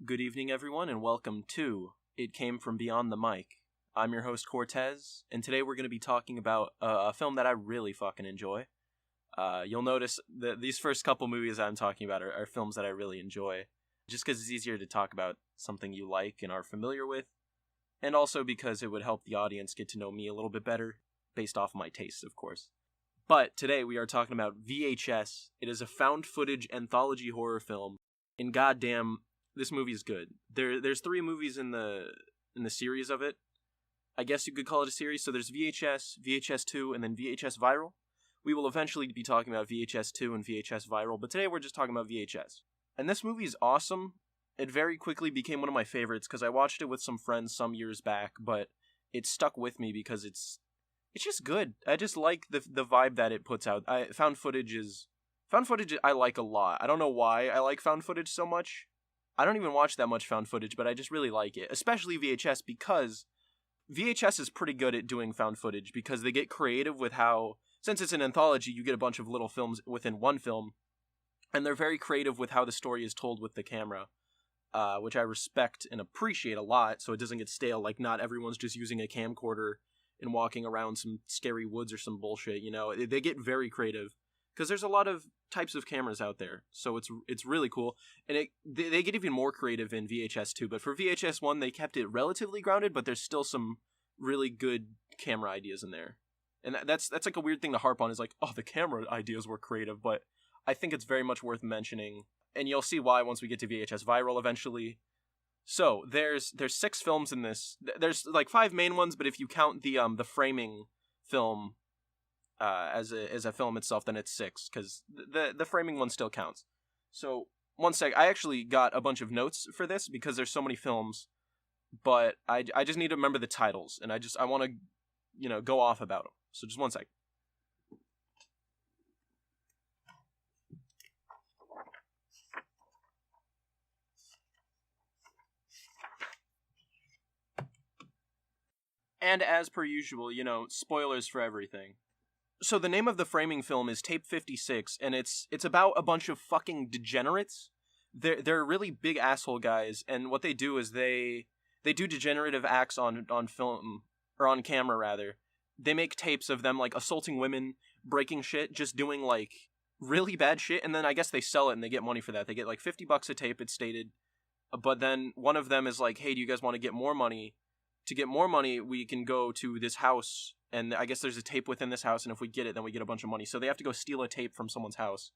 Good evening, everyone, and welcome to It Came From Beyond the Mic. I'm your host, Cortez, and today we're going to be talking about a film that I really fucking enjoy. You'll notice that these first couple movies I'm talking about are films that I really enjoy, just because it's easier to talk about something you like and are familiar with, and also because it would help the audience get to know me a little bit better, based off my tastes, of course. But today we are talking about VHS. It is a found footage anthology horror film, and goddamn, this movie is good. There's 3 movies in the series of it. I guess you could call it a series. So there's VHS, VHS2, and then VHS Viral. We will eventually be talking about VHS2 and VHS Viral, but today we're just talking about VHS. And this movie is awesome. It very quickly became one of my favorites because I watched it with some friends some years back, but it stuck with me because it's just good. I just like the vibe that it puts out. Found footage I like a lot. I don't know why I like found footage so much. I don't even watch that much found footage, but I just really like it, especially VHS, because VHS is pretty good at doing found footage because they get creative with how, since it's an anthology, you get a bunch of little films within one film, and they're very creative with how the story is told with the camera, which I respect and appreciate a lot, so it doesn't get stale. Like, not everyone's just using a camcorder and walking around some scary woods or some bullshit, you know? They get very creative, because there's a lot of types of cameras out there, so it's really cool. And they get even more creative in VHS 2, but for VHS 1 they kept it relatively grounded, but there's still some really good camera ideas in there. And that's like a weird thing to harp on, is like, oh, the camera ideas were creative, but I think it's very much worth mentioning, and you'll see why once we get to VHS Viral eventually. So there's 6 films in this. There's like 5 main ones, but if you count the framing film as a film itself, then it's 6, because the framing one still counts. So one sec, I actually got a bunch of notes for this because there's so many films, but I just need to remember the titles, and I want to go off about them. So just one sec. And as per usual, spoilers for everything. So the name of the framing film is Tape 56, and it's about a bunch of fucking degenerates. They're really big asshole guys, and what they do is they do degenerative acts on film, or on camera rather. They make tapes of them like assaulting women, breaking shit, just doing like really bad shit, and then I guess they sell it and they get money for that. They get like $50 a tape, it's stated. But then one of them is like, hey, do you guys want to get more money? To get more money, we can go to this house, and I guess there's a tape within this house, and if we get it, then we get a bunch of money. So they have to go steal a tape from someone's house.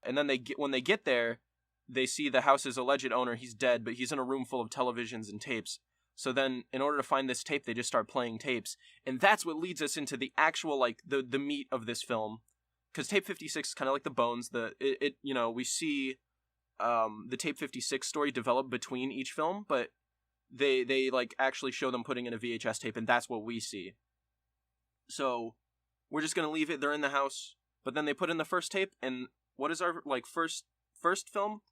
And then when they get there, they see the house's alleged owner, he's dead, but he's in a room full of televisions and tapes. So then, in order to find this tape, they just start playing tapes. And that's what leads us into the actual, like, the meat of this film. Because Tape 56 is kind of like the bones. We see the Tape 56 story develop between each film, but they like actually show them putting in a VHS tape, and that's what we see. So we're just gonna leave it. They're in the house, but then they put in the first tape, and what is our like first film?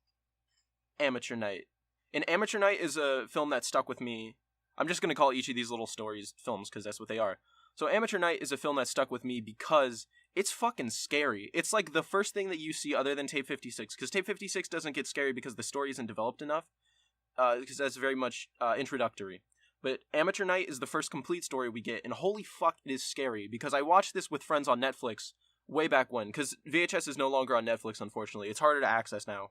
Amateur Night. And Amateur Night is a film that stuck with me. I'm just gonna call each of these little stories films because that's what they are. So Amateur Night is a film that stuck with me because it's fucking scary. It's like the first thing that you see other than Tape 56, because Tape 56 doesn't get scary because the story isn't developed enough. Because that's very much introductory. But Amateur Night is the first complete story we get, and holy fuck, it is scary, because I watched this with friends on Netflix way back when, because VHS is no longer on Netflix, unfortunately. It's harder to access now,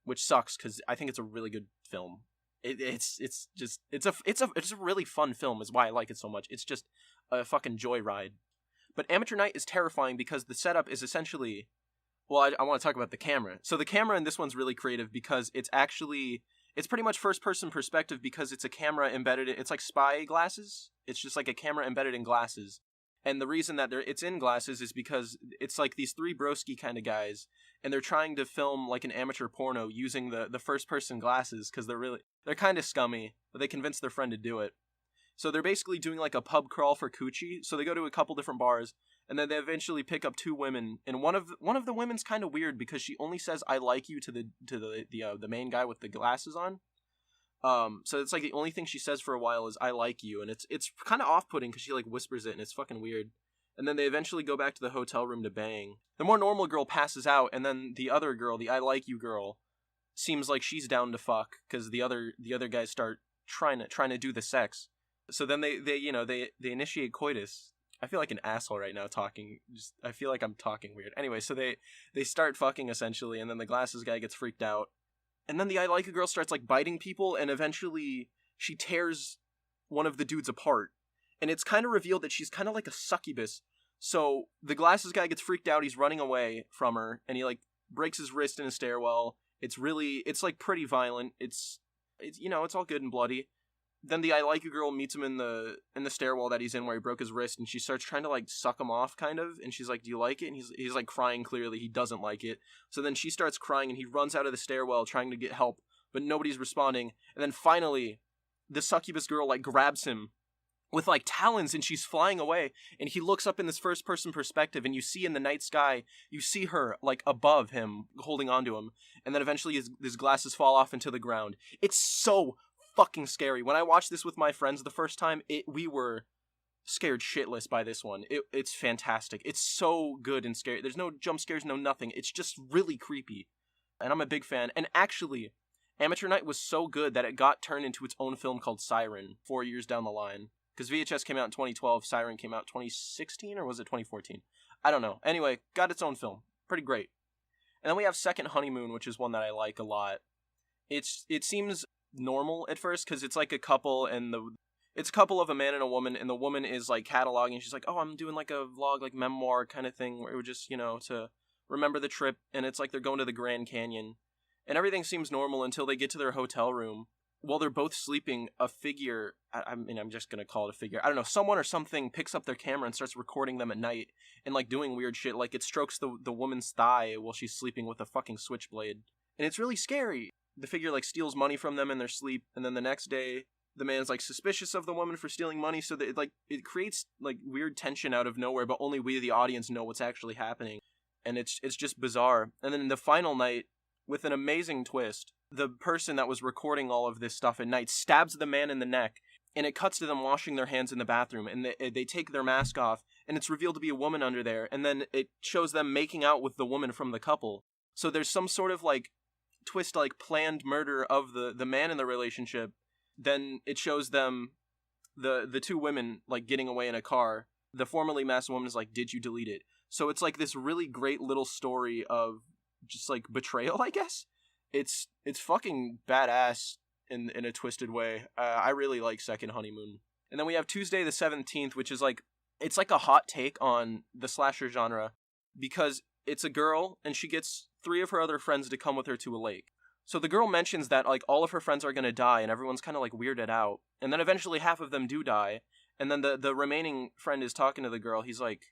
which sucks, because I think it's a really good film. It's a really fun film, is why I like it so much. It's just a fucking joyride. But Amateur Night is terrifying because the setup is essentially, well, I want to talk about the camera. So the camera in this one's really creative because it's pretty much first-person perspective because it's a camera embedded in, it's like spy glasses. It's just like a camera embedded in glasses. And the reason that it's in glasses is because it's like these 3 broski kind of guys, and they're trying to film like an amateur porno using the first-person glasses because they're kind of scummy, but they convince their friend to do it. So they're basically doing like a pub crawl for coochie. So they go to a couple different bars, and then they eventually pick up 2 women, and one of the women's kind of weird because she only says "I like you" to the main guy with the glasses on. So it's like the only thing she says for a while is "I like you," and it's kind of off-putting because she like whispers it, and it's fucking weird. And then they eventually go back to the hotel room to bang. The more normal girl passes out, and then the other girl, the "I like you" girl, seems like she's down to fuck because the other guys start trying to do the sex. So then they initiate coitus. I feel like an asshole right now talking. I feel like I'm talking weird. Anyway, so they start fucking essentially, and then the glasses guy gets freaked out. And then the I Like a Girl starts like biting people, and eventually she tears one of the dudes apart. And it's kind of revealed that she's kind of like a succubus. So the glasses guy gets freaked out, he's running away from her, and he like breaks his wrist in a stairwell. It's like pretty violent. It's it's all good and bloody. Then the I Like a Girl meets him in the stairwell that he's in where he broke his wrist, and she starts trying to like suck him off kind of, and she's like, "Do you like it?" And he's like crying clearly. He doesn't like it. So then she starts crying and he runs out of the stairwell trying to get help, but nobody's responding. And then finally the succubus girl like grabs him with like talons and she's flying away, and he looks up in this first person perspective, and you see in the night sky, you see her like above him holding onto him, and then eventually his glasses fall off into the ground. It's so fucking scary. When I watched this with my friends the first time, we were scared shitless by this one. It's fantastic. It's so good and scary. There's no jump scares, no nothing. It's just really creepy, and I'm a big fan. And actually, Amateur Night was so good that it got turned into its own film called Siren 4 years down the line. Because VHS came out in 2012, Siren came out 2016, or was it 2014? I don't know. Anyway, got its own film. Pretty great. And then we have Second Honeymoon, which is one that I like a lot. It seems normal at first, because it's like a couple, and it's a couple of a man and a woman, and the woman is like cataloging. She's like, "Oh, I'm doing like a vlog, like memoir kind of thing, where it would just, to remember the trip," and it's like they're going to the Grand Canyon. And everything seems normal until they get to their hotel room. While they're both sleeping, a figure, I'm just going to call it a figure, I don't know, someone or something picks up their camera and starts recording them at night and, like, doing weird shit, like it strokes the woman's thigh while she's sleeping with a fucking switchblade. And it's really scary. The figure, like, steals money from them in their sleep, and then the next day, the man's, like, suspicious of the woman for stealing money, so that, it creates, like, weird tension out of nowhere, but only we, the audience, know what's actually happening. And it's just bizarre. And then in the final night, with an amazing twist, the person that was recording all of this stuff at night stabs the man in the neck, and it cuts to them washing their hands in the bathroom, and they take their mask off, and it's revealed to be a woman under there, and then it shows them making out with the woman from the couple. So there's some sort of, like, twist, like, planned murder of the man in the relationship. Then it shows them, the two women, like, getting away in a car. The formerly masked woman is like, "Did you delete it?" So it's, like, this really great little story of just, like, betrayal, I guess. It's fucking badass in a twisted way. I really like Second Honeymoon. And then we have Tuesday the 17th, which is like, it's like a hot take on the slasher genre, because it's a girl and she gets 3 of her other friends to come with her to a lake. So the girl mentions that like all of her friends are going to die, and everyone's kind of like weirded out. And then eventually half of them do die. And then the remaining friend is talking to the girl. He's like,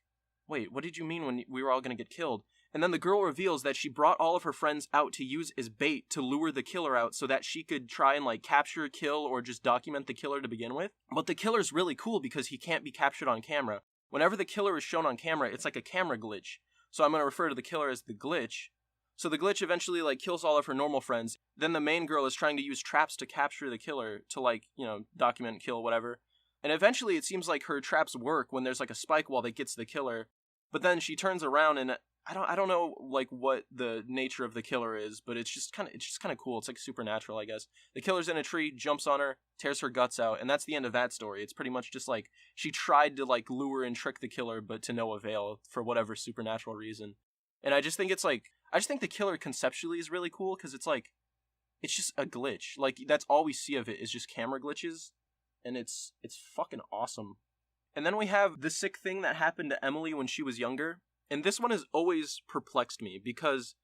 "Wait, what did you mean when we were all going to get killed?" And then the girl reveals that she brought all of her friends out to use as bait to lure the killer out so that she could try and like capture, kill, or just document the killer to begin with. But the killer's really cool because he can't be captured on camera. Whenever the killer is shown on camera, it's like a camera glitch. So I'm going to refer to the killer as the glitch. So the glitch eventually like kills all of her normal friends. Then the main girl is trying to use traps to capture the killer to like, document, kill, whatever. And eventually it seems like her traps work when there's like a spike wall that gets the killer. But then she turns around and I don't know like what the nature of the killer is, but it's just kind of cool. It's like supernatural, I guess. The killer's in a tree, jumps on her, tears her guts out, and that's the end of that story. It's pretty much just like she tried to like lure and trick the killer, but to no avail for whatever supernatural reason. And I just think the killer conceptually is really cool because it's like it's just a glitch. Like that's all we see of it is just camera glitches, and it's fucking awesome. And then we have the sick thing that happened to Emily when she was younger. And this one has always perplexed me because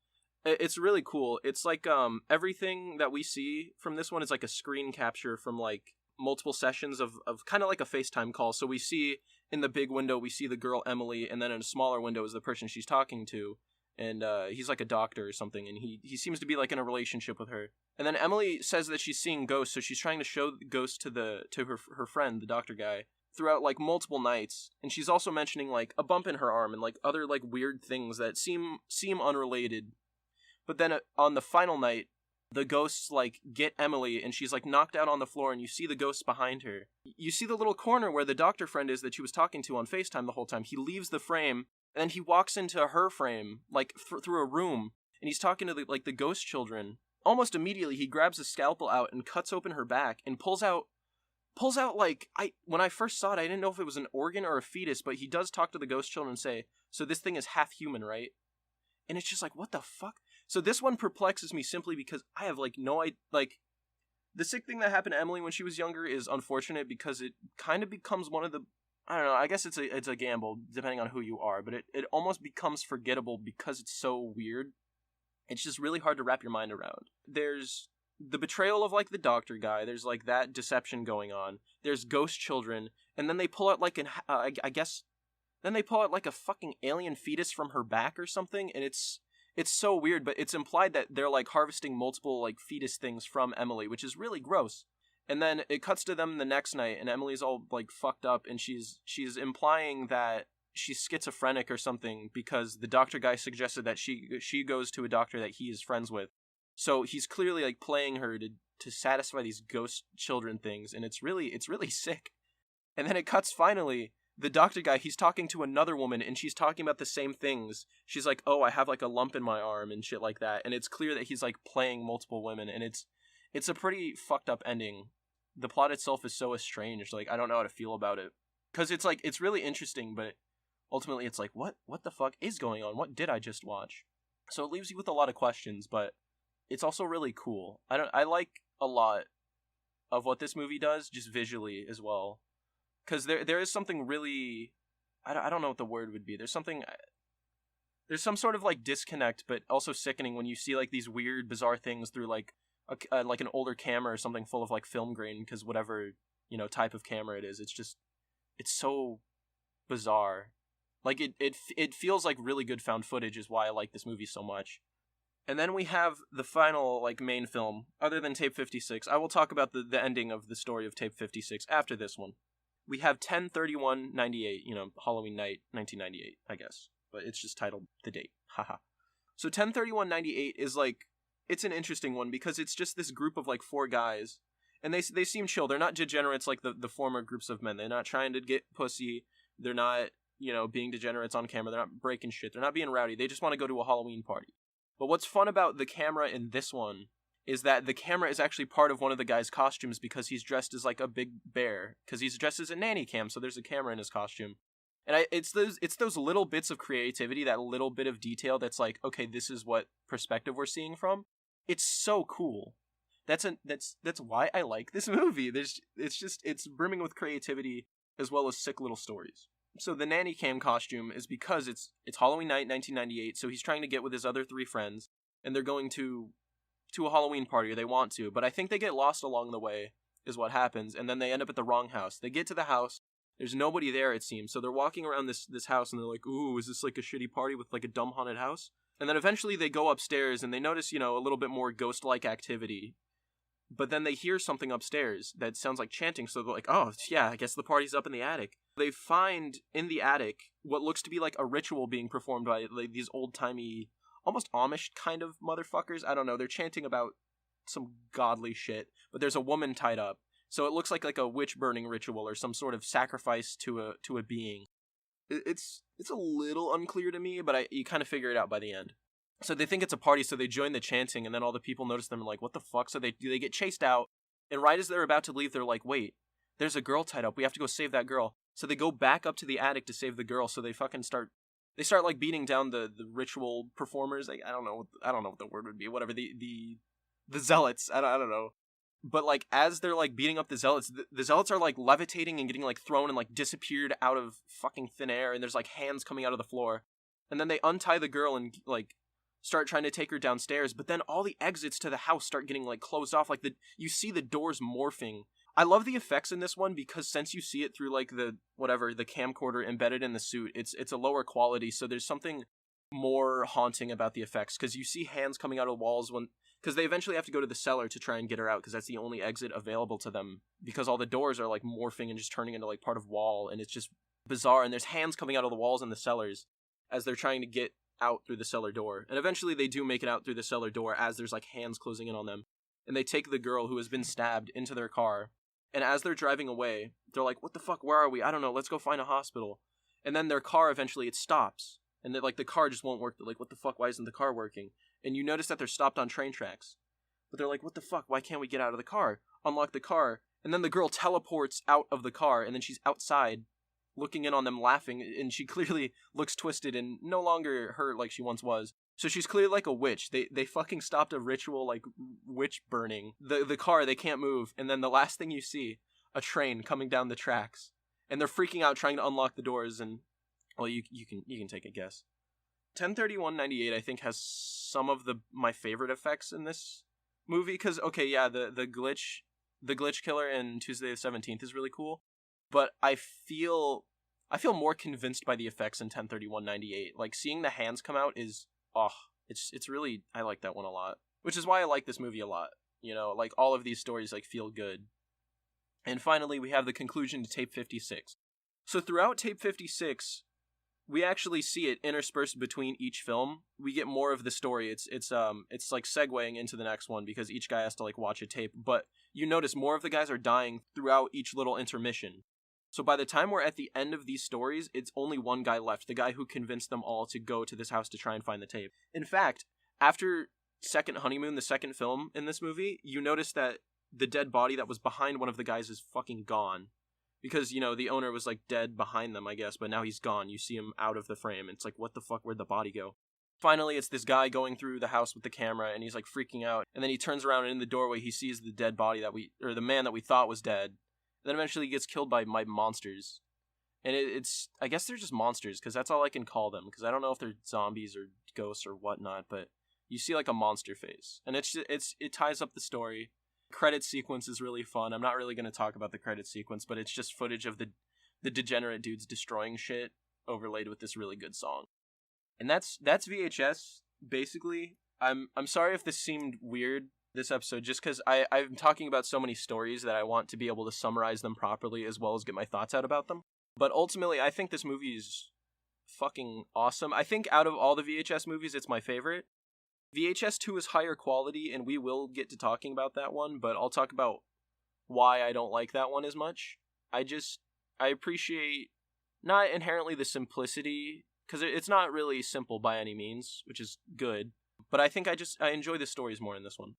it's really cool. It's like everything that we see from this one is like a screen capture from like multiple sessions of kind of like a FaceTime call. So we see in the big window, we see the girl Emily, and then in a smaller window is the person she's talking to. And he's like a doctor or something, and he seems to be like in a relationship with her. And then Emily says that she's seeing ghosts, so she's trying to show ghosts to her friend, the doctor guy, throughout like multiple nights. And she's also mentioning like a bump in her arm and like other like weird things that seem unrelated. But then on the final night, the ghosts like get Emily, and she's like knocked out on the floor, and you see the ghosts behind her. You see the little corner where the doctor friend is that she was talking to on FaceTime the whole time. He leaves the frame, and then he walks into her frame like through a room, and he's talking to the ghost children. almost immediately he grabs a scalpel out and cuts open her back and pulls out like, when I first saw it, I didn't know if it was an organ or a fetus, but he does talk to the ghost children and say, so this thing is half human, right? And it's just like, what the fuck? So this one perplexes me simply because I have like no idea. Like, the sick thing that happened to Emily when she was younger is unfortunate because it kind of becomes one of the, I don't know, I guess it's a gamble depending on who you are, but it almost becomes forgettable because it's so weird. It's just really hard to wrap your mind around. There's the betrayal of like the doctor guy. There's like that deception going on. There's ghost children, and then they pull out like I guess then they pull out like a fucking alien fetus from her back or something, and it's so weird. But it's implied that they're like harvesting multiple like fetus things from Emily, which is really gross. And then it cuts to them the next night, and Emily's all like fucked up, and she's implying that she's schizophrenic or something because the doctor guy suggested that she goes to a doctor that he is friends with. So he's clearly like playing her to satisfy these ghost children things, and it's really sick. And then it cuts finally, the doctor guy, he's talking to another woman and she's talking about the same things. She's like, "Oh, I have like a lump in my arm" and shit like that. And it's clear that he's like playing multiple women, and it's a pretty fucked up ending. The plot itself is so estranged, like I don't know how to feel about it. Cuz it's like it's really interesting, but ultimately it's like what the fuck is going on? What did I just watch? So it leaves you with a lot of questions, but it's also really cool. I like a lot of what this movie does, just visually as well. Because there is something really, I don't know what the word would be. There's some sort of like disconnect, but also sickening when you see like these weird, bizarre things through like like an older camera or something full of like film grain. Because whatever type of camera it is, it's so bizarre. Like it feels like really good found footage is why I like this movie so much. And then we have the final, like, main film, other than Tape 56. I will talk about the ending of the story of Tape 56 after this one. We have 10/31/98, Halloween night, 1998, I guess. But it's just titled The Date. Haha. So 10/31/98 is, like, it's an interesting one because it's just this group of, like, 4 guys. And they seem chill. They're not degenerates like the former groups of men. They're not trying to get pussy. They're not, being degenerates on camera. They're not breaking shit. They're not being rowdy. They just want to go to a Halloween party. But what's fun about the camera in this one is that the camera is actually part of one of the guy's costumes because he's dressed as like a big bear, because he's dressed as a nanny cam, so there's a camera in his costume. And it's those little bits of creativity, that little bit of detail that's like, okay, this is what perspective we're seeing from. It's so cool. That's why I like this movie. It's brimming with creativity as well as sick little stories. So the nanny cam costume is because it's Halloween night, 1998, so he's trying to get with his other 3 friends, and they're going to a Halloween party, or they want to, but I think they get lost along the way, is what happens, and then they end up at the wrong house. They get to the house, there's nobody there, it seems, so they're walking around this house, and they're like, ooh, is this like a shitty party with like a dumb haunted house? And then eventually they go upstairs, and they notice, a little bit more ghost-like activity. But then they hear something upstairs that sounds like chanting, so they're like, oh, yeah, I guess the party's up in the attic. They find in the attic what looks to be like a ritual being performed by like these old-timey, almost Amish kind of motherfuckers. I don't know, they're chanting about some godly shit, but there's a woman tied up. So it looks like a witch-burning ritual or some sort of sacrifice to a being. It's a little unclear to me, but you kind of figure it out by the end. So they think it's a party, so they join the chanting, and then all the people notice them and like, what the fuck? So they get chased out, and right as they're about to leave, they're like, wait, there's a girl tied up. We have to go save that girl. So they go back up to the attic to save the girl, so they fucking start like beating down the ritual performers. Like, I don't know what the word would be. Whatever, the zealots. I don't know. But like as they're like beating up the zealots are like levitating and getting like thrown and like disappeared out of fucking thin air, and there's like hands coming out of the floor. And then they untie the girl and like start trying to take her downstairs, but then all the exits to the house start getting like closed off. Like you see the doors morphing. I love the effects in this one because since you see it through like the camcorder embedded in the suit, it's a lower quality, so there's something more haunting about the effects because you see hands coming out of walls because they eventually have to go to the cellar to try and get her out because that's the only exit available to them because all the doors are like morphing and just turning into like part of wall, and it's just bizarre, and there's hands coming out of the walls in the cellars as they're trying to get out through the cellar door. And eventually they do make it out through the cellar door as there's like hands closing in on them, and they take the girl who has been stabbed into their car, and as they're driving away they're like, what the fuck, where are we? I don't know, let's go find a hospital. And then their car eventually it stops, and like the car just won't work. They're like, what the fuck, why isn't the car working? And you notice that they're stopped on train tracks. But they're like, what the fuck? Why can't we get out of the car? Unlock the car. And then the girl teleports out of the car, and then she's outside looking in on them laughing, and she clearly looks twisted and no longer hurt like she once was. So she's clearly like a witch. They fucking stopped a ritual, like, witch burning. The car, they can't move, and then the last thing you see, a train coming down the tracks. And they're freaking out trying to unlock the doors, and, well, you can take a guess. 10/31/98, I think, has some of my favorite effects in this movie, because, okay, yeah, the glitch killer in Tuesday the 17th is really cool, but I feel more convinced by the effects in 10/31/98. Like, seeing the hands come out is, it's really, I like that one a lot. Which is why I like this movie a lot. You know, like, all of these stories, like, feel good. And finally, we have the conclusion to tape 56. So throughout tape 56, we actually see it interspersed between each film. We get more of the story. It's like segueing into the next one because each guy has to, like, watch a tape. But you notice more of the guys are dying throughout each little intermission. So by the time we're at the end of these stories, it's only one guy left, the guy who convinced them all to go to this house to try and find the tape. In fact, after Second Honeymoon, the second film in this movie, you notice that the dead body that was behind one of the guys is fucking gone. Because, you know, the owner was, like, dead behind them, I guess, but now he's gone. You see him out of the frame. It's like, what the fuck, where'd the body go? Finally, it's this guy going through the house with the camera, and he's, like, freaking out. And then he turns around, and in the doorway, he sees the dead body or the man that we thought was dead. And then eventually he gets killed by monsters. And it's, I guess they're just monsters, because that's all I can call them. Because I don't know if they're zombies or ghosts or whatnot, but you see, like, a monster face. And it ties up the story. Credit sequence is really fun. I'm not really going to talk about the credit sequence, but it's just footage of the degenerate dudes destroying shit overlaid with this really good song. And that's VHS, basically. I'm sorry if this seemed weird, this episode, just because I'm talking about so many stories that I want to be able to summarize them properly as well as get my thoughts out about them. But ultimately, I think this movie is fucking awesome. I think out of all the VHS movies, it's my favorite. VHS 2 is higher quality, and we will get to talking about that one, but I'll talk about why I don't like that one as much. I appreciate not inherently the simplicity, because it's not really simple by any means, which is good, but I think I enjoy the stories more in this one.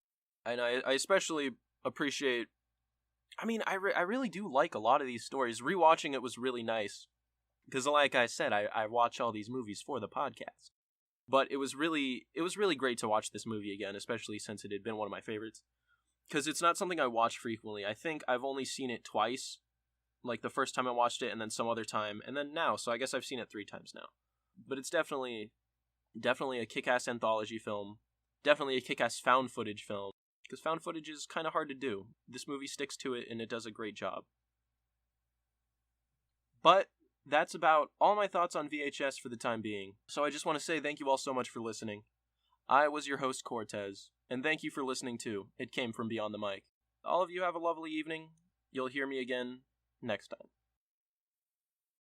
And I especially appreciate, I mean, I really do like a lot of these stories. Rewatching it was really nice, because like I said, I watch all these movies for the podcast. But it was really great to watch this movie again, especially since it had been one of my favorites. Because it's not something I watch frequently. I think I've only seen it twice. Like the first time I watched it, and then some other time, and then now. So I guess I've seen it 3 times now. But it's definitely a kick-ass anthology film. Definitely a kick-ass found footage film. Because found footage is kind of hard to do. This movie sticks to it, and it does a great job. But that's about all my thoughts on VHS for the time being. So I just want to say thank you all so much for listening. I was your host, Cortez, and thank you for listening too. It came from beyond the mic. All of you have a lovely evening. You'll hear me again next time.